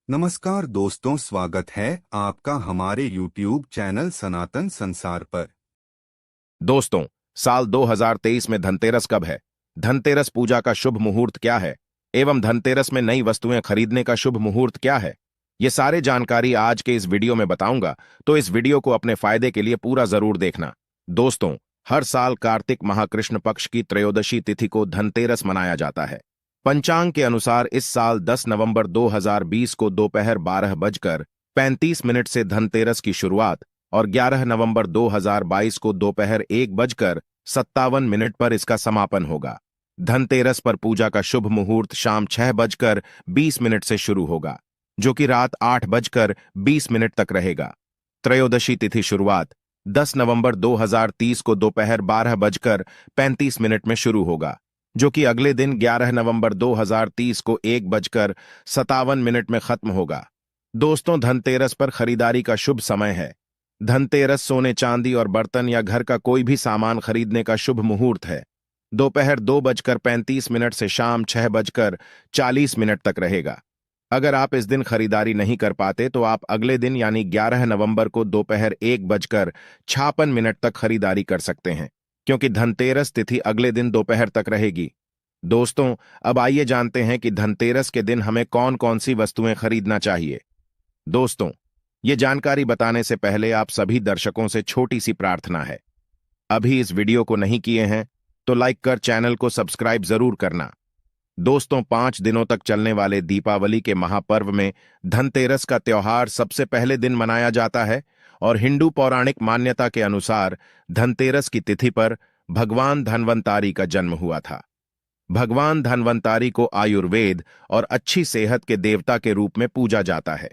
नमस्कार दोस्तों, स्वागत है आपका हमारे YouTube चैनल सनातन संसार पर। दोस्तों, साल 2023 में धनतेरस कब है? धनतेरस पूजा का शुभ मुहूर्त क्या है एवं धनतेरस में नई वस्तुएं खरीदने का शुभ मुहूर्त क्या है? ये सारे जानकारी आज के इस वीडियो में बताऊंगा, तो इस वीडियो को अपने फायदे के लिए पूरा जरूर देखना। दोस्तों, हर साल कार्तिक माह कृष्ण पक्ष की त्रयोदशी तिथि को धनतेरस मनाया जाता है। पंचांग के अनुसार इस साल 10 नवंबर 2020 को दोपहर 12:35 से धनतेरस की शुरुआत और 11 नवंबर 2022 को दोपहर 1:57 पर इसका समापन होगा। धनतेरस पर पूजा का शुभ मुहूर्त शाम 6:20 से शुरू होगा, जो कि रात 8:20 तक रहेगा। त्रयोदशी तिथि शुरुआत 10 नवंबर 2030 को दोपहर 12:35 में शुरू होगा, जो कि अगले दिन 11 नवंबर 2030 को 1:57 में खत्म होगा। दोस्तों, धनतेरस पर खरीदारी का शुभ समय है। धनतेरस सोने चांदी और बर्तन या घर का कोई भी सामान खरीदने का शुभ मुहूर्त है। दोपहर 2:35 से शाम 6:40 तक रहेगा। अगर आप इस दिन खरीदारी नहीं कर पाते तो आप अगले दिन यानी 11 नवंबर को दोपहर 1:56 तक खरीदारी कर सकते हैं, क्योंकि धनतेरस तिथि अगले दिन दोपहर तक रहेगी। दोस्तों, अब आइए जानते हैं कि धनतेरस के दिन हमें कौन कौन सी वस्तुएं खरीदना चाहिए। दोस्तों, ये जानकारी बताने से पहले आप सभी दर्शकों से छोटी सी प्रार्थना है। अभी इस वीडियो को नहीं किए हैं तो लाइक कर चैनल को सब्सक्राइब जरूर करना। दोस्तों, 5 दिनों तक चलने वाले दीपावली के महापर्व में धनतेरस का त्योहार सबसे पहले दिन मनाया जाता है और हिंदू पौराणिक मान्यता के अनुसार धनतेरस की तिथि पर भगवान धन्वंतारी का जन्म हुआ था। भगवान धन्वंतारी को आयुर्वेद और अच्छी सेहत के देवता के रूप में पूजा जाता है।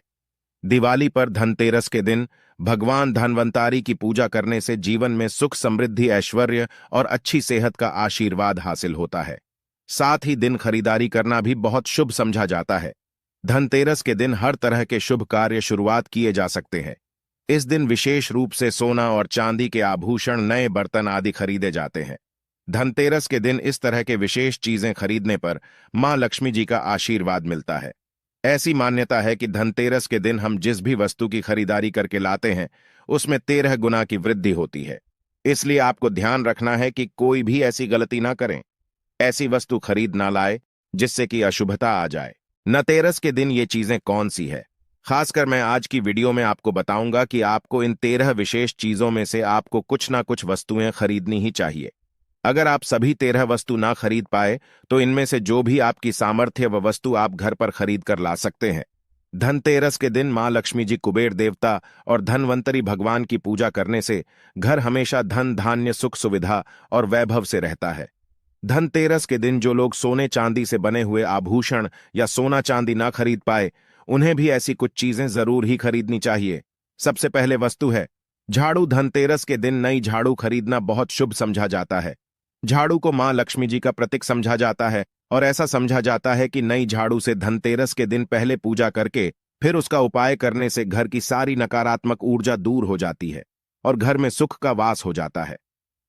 दिवाली पर धनतेरस के दिन भगवान धन्वंतारी की पूजा करने से जीवन में सुख समृद्धि ऐश्वर्य और अच्छी सेहत का आशीर्वाद हासिल होता है। साथ ही दिन खरीदारी करना भी बहुत शुभ समझा जाता है। धनतेरस के दिन हर तरह के शुभ कार्य शुरुआत किए जा सकते हैं। इस दिन विशेष रूप से सोना और चांदी के आभूषण, नए बर्तन आदि खरीदे जाते हैं। धनतेरस के दिन इस तरह के विशेष चीजें खरीदने पर मां लक्ष्मी जी का आशीर्वाद मिलता है। ऐसी मान्यता है कि धनतेरस के दिन हम जिस भी वस्तु की खरीदारी करके लाते हैं उसमें 13 गुना की वृद्धि होती है। इसलिए आपको ध्यान रखना है कि कोई भी ऐसी गलती ना करें, ऐसी वस्तु खरीद ना लाए जिससे कि अशुभता आ जाए। धनतेरस के दिन ये चीजें कौन सी है, खासकर मैं आज की वीडियो में आपको बताऊंगा कि आपको इन 13 विशेष चीजों में से आपको कुछ ना कुछ वस्तुएं खरीदनी ही चाहिए। अगर आप सभी 13 वस्तु ना खरीद पाए तो इनमें से जो भी आपकी सामर्थ्य व वस्तु आप घर पर खरीद कर ला सकते हैं। धनतेरस के दिन मां लक्ष्मी जी, कुबेर देवता और धनवंतरी भगवान की पूजा करने से घर हमेशा धन धान्य सुख सुविधा और वैभव से रहता है। धनतेरस के दिन जो लोग सोने चांदी से बने हुए आभूषण या सोना चांदी ना खरीद पाए, उन्हें भी ऐसी कुछ चीजें जरूर ही खरीदनी चाहिए। सबसे पहले वस्तु है झाड़ू। धनतेरस के दिन नई झाड़ू खरीदना बहुत शुभ समझा जाता है। झाड़ू को मां लक्ष्मी जी का प्रतीक समझा जाता है और ऐसा समझा जाता है कि नई झाड़ू से धनतेरस के दिन पहले पूजा करके फिर उसका उपाय करने से घर की सारी नकारात्मक ऊर्जा दूर हो जाती है और घर में सुख का वास हो जाता है।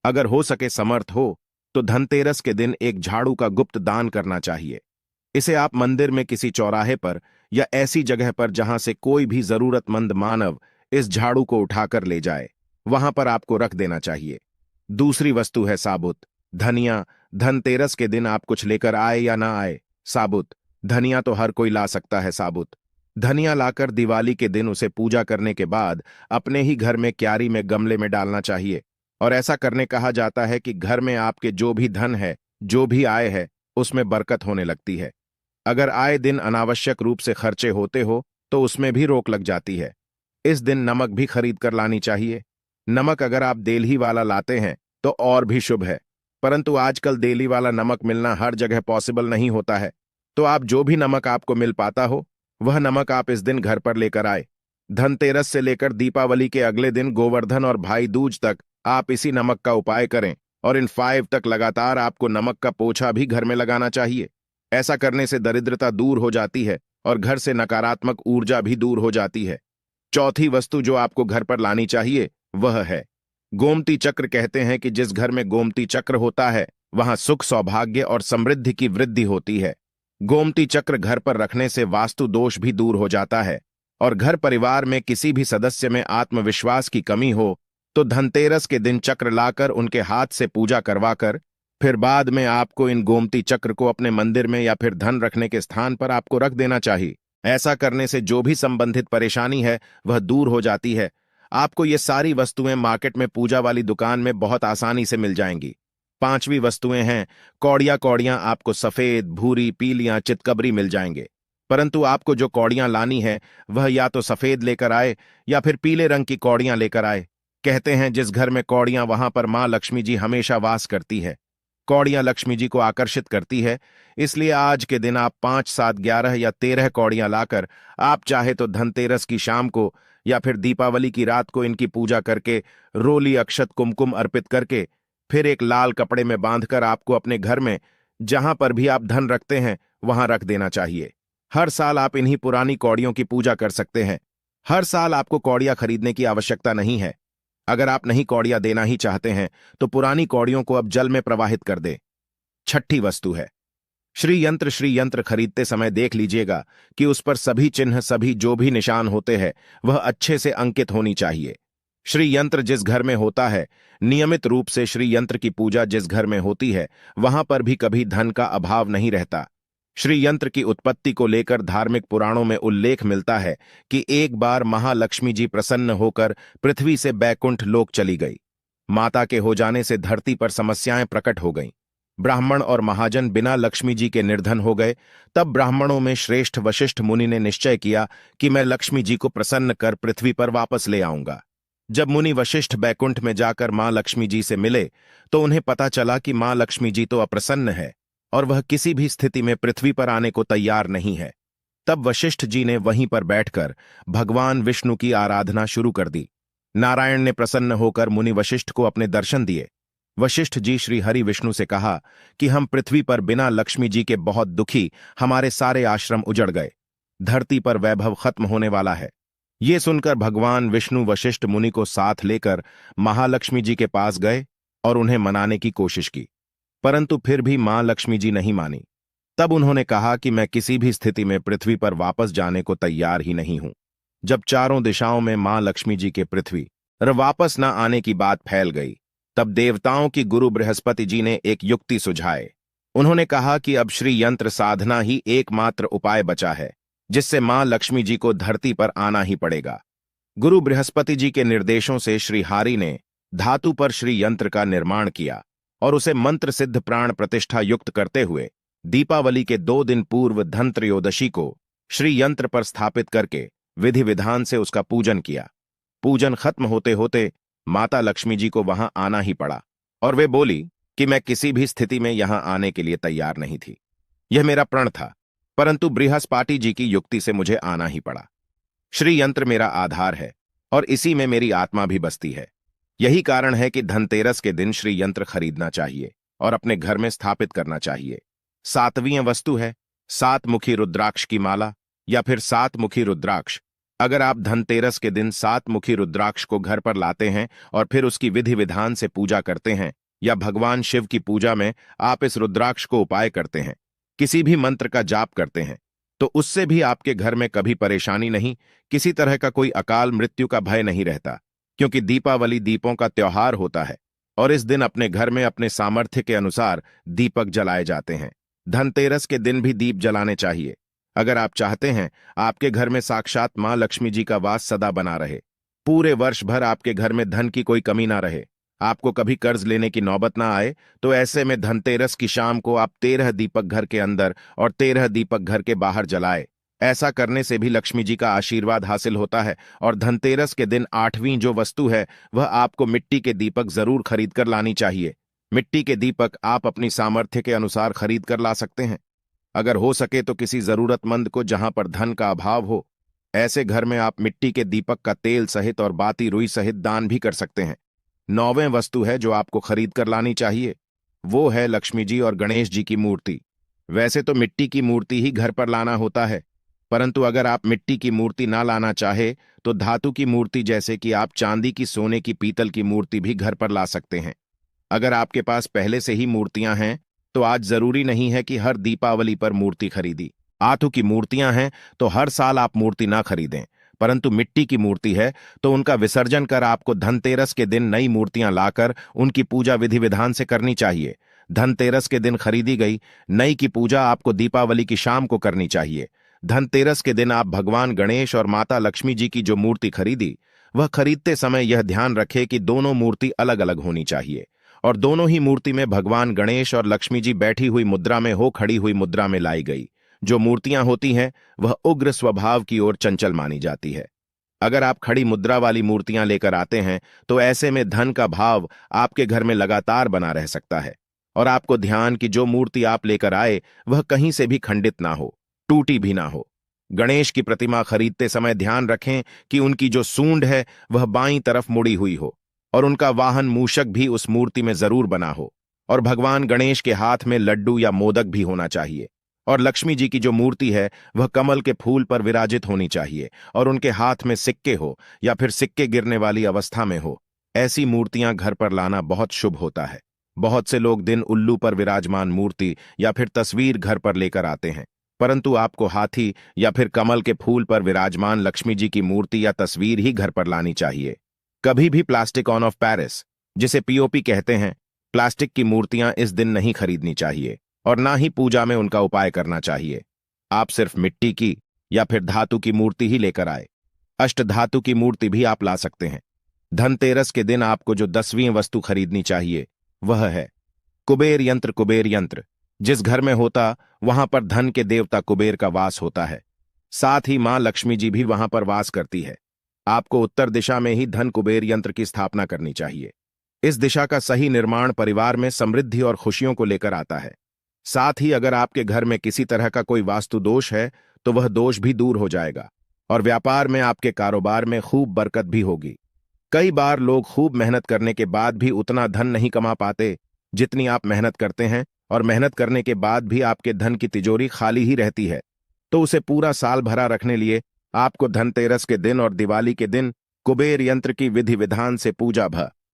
अगर हो सके, समर्थ हो, तो धनतेरस के दिन एक झाड़ू का गुप्त दान करना चाहिए। इसे आप मंदिर में किसी चौराहे पर या ऐसी जगह पर जहां से कोई भी जरूरतमंद मानव इस झाड़ू को उठाकर ले जाए, वहां पर आपको रख देना चाहिए। दूसरी वस्तु है साबुत धनिया। धनतेरस के दिन आप कुछ लेकर आए या ना आए, साबुत धनिया तो हर कोई ला सकता है। साबुत धनिया लाकर दिवाली के दिन उसे पूजा करने के बाद अपने ही घर में क्यारी में गमले में डालना चाहिए। और ऐसा करने कहा जाता है कि घर में आपके जो भी धन है, जो भी आय है, उसमें बरकत होने लगती है। अगर आए दिन अनावश्यक रूप से खर्चे होते हो तो उसमें भी रोक लग जाती है। इस दिन नमक भी खरीद कर लानी चाहिए। नमक अगर आप देली वाला लाते हैं तो और भी शुभ है, परंतु आजकल देली वाला नमक मिलना हर जगह पॉसिबल नहीं होता है। तो आप जो भी नमक आपको मिल पाता हो वह नमक आप इस दिन घर पर लेकर आए। धनतेरस से लेकर दीपावली के अगले दिन गोवर्धन और भाई दूज तक आप इसी नमक का उपाय करें और इन 5 तक लगातार आपको नमक का पोछा भी घर में लगाना चाहिए। ऐसा करने से दरिद्रता दूर हो जाती है और घर से नकारात्मक ऊर्जा भी दूर हो जाती है। चौथी वस्तु जो आपको घर पर लानी चाहिए वह है गोमती चक्र। कहते हैं कि जिस घर में गोमती चक्र होता है वहां सुख, सौभाग्य और समृद्धि की वृद्धि होती है। गोमती चक्र घर पर रखने से वास्तु दोष भी दूर हो जाता है, और घर परिवार में किसी भी सदस्य में आत्मविश्वास की कमी हो तो धनतेरस के दिन चक्र लाकर उनके हाथ से पूजा करवाकर फिर बाद में आपको इन गोमती चक्र को अपने मंदिर में या फिर धन रखने के स्थान पर आपको रख देना चाहिए। ऐसा करने से जो भी संबंधित परेशानी है वह दूर हो जाती है। आपको ये सारी वस्तुएं मार्केट में पूजा वाली दुकान में बहुत आसानी से मिल जाएंगी। पांचवी वस्तुएं हैं कौड़ियां। कौड़ियां आपको सफेद, भूरी, पीलियां, चितकबरी मिल जाएंगे, परंतु आपको जो कौड़ियां लानी है वह या तो सफेद लेकर आए या फिर पीले रंग की कौड़ियां लेकर आए। कहते हैं जिस घर में कौड़ियां वहां पर मां लक्ष्मी जी हमेशा वास करती है। कौड़ियां लक्ष्मी जी को आकर्षित करती है, इसलिए आज के दिन आप 5, 7, 11 या 13 कौड़ियां लाकर आप चाहे तो धनतेरस की शाम को या फिर दीपावली की रात को इनकी पूजा करके रोली, अक्षत, कुमकुम अर्पित करके फिर एक लाल कपड़े में बांधकर आपको अपने घर में जहां पर भी आप धन रखते हैं वहां रख देना चाहिए। हर साल आप इन्हीं पुरानी कौड़ियों की पूजा कर सकते हैं। हर साल आपको कौड़ियां खरीदने की आवश्यकता नहीं है। अगर आप नहीं कौड़ियां देना ही चाहते हैं तो पुरानी कौड़ियों को अब जल में प्रवाहित कर दे। छठी वस्तु है श्री यंत्र। श्री यंत्र खरीदते समय देख लीजिएगा कि उस पर सभी चिन्ह, सभी जो भी निशान होते हैं वह अच्छे से अंकित होनी चाहिए। श्री यंत्र जिस घर में होता है, नियमित रूप से श्री यंत्र की पूजा जिस घर में होती है वहां पर भी कभी धन का अभाव नहीं रहता। श्री यंत्र की उत्पत्ति को लेकर धार्मिक पुराणों में उल्लेख मिलता है कि एक बार महालक्ष्मी जी प्रसन्न होकर पृथ्वी से बैकुंठ लोक चली गई। माता के हो जाने से धरती पर समस्याएं प्रकट हो गईं। ब्राह्मण और महाजन बिना लक्ष्मी जी के निर्धन हो गए। तब ब्राह्मणों में श्रेष्ठ वशिष्ठ मुनि ने निश्चय किया कि मैं लक्ष्मी जी को प्रसन्न कर पृथ्वी पर वापस ले आऊंगा। जब मुनि वशिष्ठ बैकुंठ में जाकर मां लक्ष्मी जी से मिले तो उन्हें पता चला कि मां लक्ष्मी जी तो अप्रसन्न है और वह किसी भी स्थिति में पृथ्वी पर आने को तैयार नहीं है। तब वशिष्ठ जी ने वहीं पर बैठकर भगवान विष्णु की आराधना शुरू कर दी। नारायण ने प्रसन्न होकर मुनि वशिष्ठ को अपने दर्शन दिए। वशिष्ठ जी श्री हरि विष्णु से कहा कि हम पृथ्वी पर बिना लक्ष्मी जी के बहुत दुखी, हमारे सारे आश्रम उजड़ गए, धरती पर वैभव खत्म होने वाला है। ये सुनकर भगवान विष्णु वशिष्ठ मुनि को साथ लेकर महालक्ष्मी जी के पास गए और उन्हें मनाने की कोशिश की, परंतु फिर भी मां लक्ष्मी जी नहीं मानी। तब उन्होंने कहा कि मैं किसी भी स्थिति में पृथ्वी पर वापस जाने को तैयार ही नहीं हूं। जब चारों दिशाओं में मां लक्ष्मी जी के पृथ्वी पर वापस न आने की बात फैल गई, तब देवताओं की गुरु बृहस्पति जी ने एक युक्ति सुझाए। उन्होंने कहा कि अब श्री यंत्र साधना ही एकमात्र उपाय बचा है जिससे मां लक्ष्मी जी को धरती पर आना ही पड़ेगा। गुरु बृहस्पति जी के निर्देशों से श्री हरि ने धातु पर श्री यंत्र का निर्माण किया और उसे मंत्र सिद्ध प्राण प्रतिष्ठा युक्त करते हुए दीपावली के 2 दिन पूर्व धन त्रयोदशी को श्री यंत्र पर स्थापित करके विधि विधान से उसका पूजन किया। पूजन खत्म होते होते माता लक्ष्मी जी को वहां आना ही पड़ा और वे बोली कि मैं किसी भी स्थिति में यहां आने के लिए तैयार नहीं थी। यह मेरा प्रण था, परंतु बृहस्पति जी की युक्ति से मुझे आना ही पड़ा। श्री यंत्र मेरा आधार है और इसी में मेरी आत्मा भी बसती है। यही कारण है कि धनतेरस के दिन श्री यंत्र खरीदना चाहिए और अपने घर में स्थापित करना चाहिए। 7वीं वस्तु है 7 मुखी रुद्राक्ष की माला या फिर 7 मुखी रुद्राक्ष। अगर आप धनतेरस के दिन 7 मुखी रुद्राक्ष को घर पर लाते हैं और फिर उसकी विधि विधान से पूजा करते हैं या भगवान शिव की पूजा में आप इस रुद्राक्ष को उपाय करते हैं, किसी भी मंत्र का जाप करते हैं, तो उससे भी आपके घर में कभी परेशानी नहीं, किसी तरह का कोई अकाल मृत्यु का भय नहीं रहता। क्योंकि दीपावली दीपों का त्योहार होता है और इस दिन अपने घर में अपने सामर्थ्य के अनुसार दीपक जलाए जाते हैं। धनतेरस के दिन भी दीप जलाने चाहिए। अगर आप चाहते हैं आपके घर में साक्षात मां लक्ष्मी जी का वास सदा बना रहे, पूरे वर्ष भर आपके घर में धन की कोई कमी ना रहे, आपको कभी कर्ज लेने की नौबत ना आए, तो ऐसे में धनतेरस की शाम को आप 13 दीपक घर के अंदर और 13 दीपक घर के बाहर जलाए। ऐसा करने से भी लक्ष्मी जी का आशीर्वाद हासिल होता है। और धनतेरस के दिन 8वीं जो वस्तु है वह आपको मिट्टी के दीपक जरूर खरीद कर लानी चाहिए। मिट्टी के दीपक आप अपनी सामर्थ्य के अनुसार खरीद कर ला सकते हैं। अगर हो सके तो किसी जरूरतमंद को जहां पर धन का अभाव हो, ऐसे घर में आप मिट्टी के दीपक का तेल सहित और बाती रुई सहित दान भी कर सकते हैं। 9वें वस्तु है जो आपको खरीद कर लानी चाहिए, वो है लक्ष्मी जी और गणेश जी की मूर्ति। वैसे तो मिट्टी की मूर्ति ही घर पर लाना होता है, परंतु अगर आप मिट्टी की मूर्ति ना लाना चाहे तो धातु की मूर्ति जैसे कि आप चांदी की, सोने की, पीतल की मूर्ति भी घर पर ला सकते हैं। अगर आपके पास पहले से ही मूर्तियां हैं तो आज जरूरी नहीं है कि हर दीपावली पर मूर्ति खरीदी। आतु की मूर्तियां हैं तो हर साल आप मूर्ति ना खरीदें, परंतु मिट्टी की मूर्ति है तो उनका विसर्जन कर आपको धनतेरस के दिन नई मूर्तियां लाकर उनकी पूजा विधि विधान से करनी चाहिए। धनतेरस के दिन खरीदी गई नई की पूजा आपको दीपावली की शाम को करनी चाहिए। धनतेरस के दिन आप भगवान गणेश और माता लक्ष्मी जी की जो मूर्ति खरीदी, वह खरीदते समय यह ध्यान रखे कि दोनों मूर्ति अलग अलग होनी चाहिए और दोनों ही मूर्ति में भगवान गणेश और लक्ष्मी जी बैठी हुई मुद्रा में हो, खड़ी हुई मुद्रा में लाई गई। जो मूर्तियां होती हैं वह उग्र स्वभाव की ओर चंचल मानी जाती है। अगर आप खड़ी मुद्रा वाली मूर्तियां लेकर आते हैं तो ऐसे में धन का भाव आपके घर में लगातार बना रह सकता है और आपको ध्यान कि जो मूर्ति आप लेकर आए वह कहीं से भी खंडित ना हो, टूटी भी ना हो। गणेश की प्रतिमा खरीदते समय ध्यान रखें कि उनकी जो सूंड है वह बाईं तरफ मुड़ी हुई हो और उनका वाहन मूषक भी उस मूर्ति में जरूर बना हो और भगवान गणेश के हाथ में लड्डू या मोदक भी होना चाहिए और लक्ष्मी जी की जो मूर्ति है वह कमल के फूल पर विराजित होनी चाहिए और उनके हाथ में सिक्के हो या फिर सिक्के गिरने वाली अवस्था में हो। ऐसी मूर्तियां घर पर लाना बहुत शुभ होता है। बहुत से लोग दिन उल्लू पर विराजमान मूर्ति या फिर तस्वीर घर पर लेकर आते हैं, परंतु आपको हाथी या फिर कमल के फूल पर विराजमान लक्ष्मी जी की मूर्ति या तस्वीर ही घर पर लानी चाहिए। कभी भी प्लास्टिक ऑन ऑफ पेरिस, जिसे पीओपी कहते हैं, प्लास्टिक की मूर्तियां इस दिन नहीं खरीदनी चाहिए और ना ही पूजा में उनका उपाय करना चाहिए। आप सिर्फ मिट्टी की या फिर धातु की मूर्ति ही लेकर आए। अष्टधातु की मूर्ति भी आप ला सकते हैं। धनतेरस के दिन आपको जो 10वीं वस्तु खरीदनी चाहिए वह है कुबेर यंत्र। कुबेर यंत्र जिस घर में होता वहां पर धन के देवता कुबेर का वास होता है, साथ ही मां लक्ष्मी जी भी वहां पर वास करती है। आपको उत्तर दिशा में ही धन कुबेर यंत्र की स्थापना करनी चाहिए। इस दिशा का सही निर्माण परिवार में समृद्धि और खुशियों को लेकर आता है। साथ ही अगर आपके घर में किसी तरह का कोई वास्तु दोष है तो वह दोष भी दूर हो जाएगा और व्यापार में आपके कारोबार में खूब बरकत भी होगी। कई बार लोग खूब मेहनत करने के बाद भी उतना धन नहीं कमा पाते जितनी आप मेहनत करते हैं और मेहनत करने के बाद भी आपके धन की तिजोरी खाली ही रहती है, तो उसे पूरा साल भरा रखने लिए आपको धनतेरस के दिन और दिवाली के दिन कुबेर यंत्र की विधि विधान से पूजा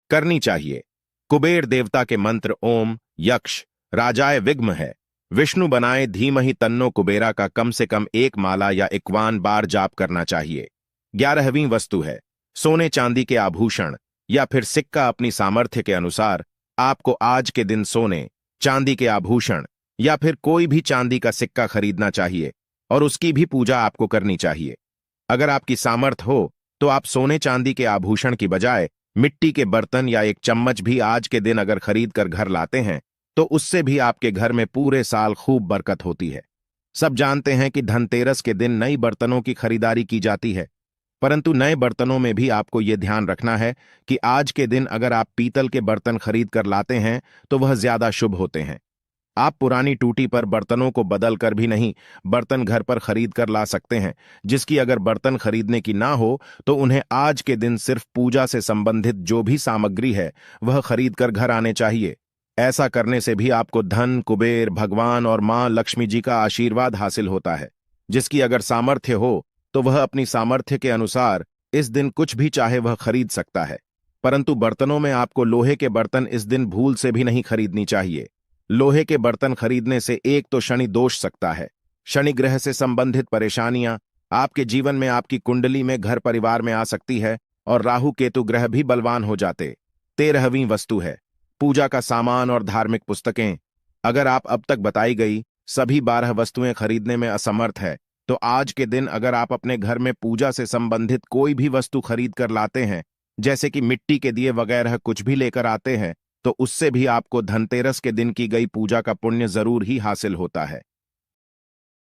करनी चाहिए। कुबेर देवता के मंत्र ओम यक्ष राजाय विघ्न है, विष्णु बनाए धीमहि तन्नो कुबेरा का कम से कम 1 माला या 51 बार जाप करना चाहिए। 11वीं वस्तु है सोने चांदी के आभूषण या फिर सिक्का। अपनी सामर्थ्य के अनुसार आपको आज के दिन सोने चांदी के आभूषण या फिर कोई भी चांदी का सिक्का खरीदना चाहिए और उसकी भी पूजा आपको करनी चाहिए। अगर आपकी सामर्थ्य हो तो आप सोने चांदी के आभूषण की बजाय मिट्टी के बर्तन या एक चम्मच भी आज के दिन अगर खरीद कर घर लाते हैं तो उससे भी आपके घर में पूरे साल खूब बरकत होती है। सब जानते हैं कि धनतेरस के दिन नई बर्तनों की खरीदारी की जाती है, परंतु नए बर्तनों में भी आपको यह ध्यान रखना है कि आज के दिन अगर आप पीतल के बर्तन खरीद कर लाते हैं तो वह ज्यादा शुभ होते हैं। आप पुरानी टूटी पर बर्तनों को बदल कर भी नहीं बर्तन घर पर खरीद कर ला सकते हैं, जिसकी अगर बर्तन खरीदने की ना हो तो उन्हें आज के दिन सिर्फ पूजा से संबंधित जो भी सामग्री है वह खरीद कर घर आने चाहिए। ऐसा करने से भी आपको धन कुबेर भगवान और मां लक्ष्मी जी का आशीर्वाद हासिल होता है। जिसकी अगर सामर्थ्य हो तो वह अपनी सामर्थ्य के अनुसार इस दिन कुछ भी चाहे वह खरीद सकता है, परंतु बर्तनों में आपको लोहे के बर्तन इस दिन भूल से भी नहीं खरीदनी चाहिए। लोहे के बर्तन खरीदने से एक तो शनि दोष सकता है, शनि ग्रह से संबंधित परेशानियां आपके जीवन में आपकी कुंडली में घर परिवार में आ सकती है और राहु केतु ग्रह भी बलवान हो जाते। 13वीं वस्तु है पूजा का सामान और धार्मिक पुस्तकें। अगर आप अब तक बताई गई सभी 12 वस्तुएं खरीदने में असमर्थ है तो आज के दिन अगर आप अपने घर में पूजा से संबंधित कोई भी वस्तु खरीद कर लाते हैं, जैसे कि मिट्टी के दिए वगैरह कुछ भी लेकर आते हैं, तो उससे भी आपको धनतेरस के दिन की गई पूजा का पुण्य जरूर ही हासिल होता है।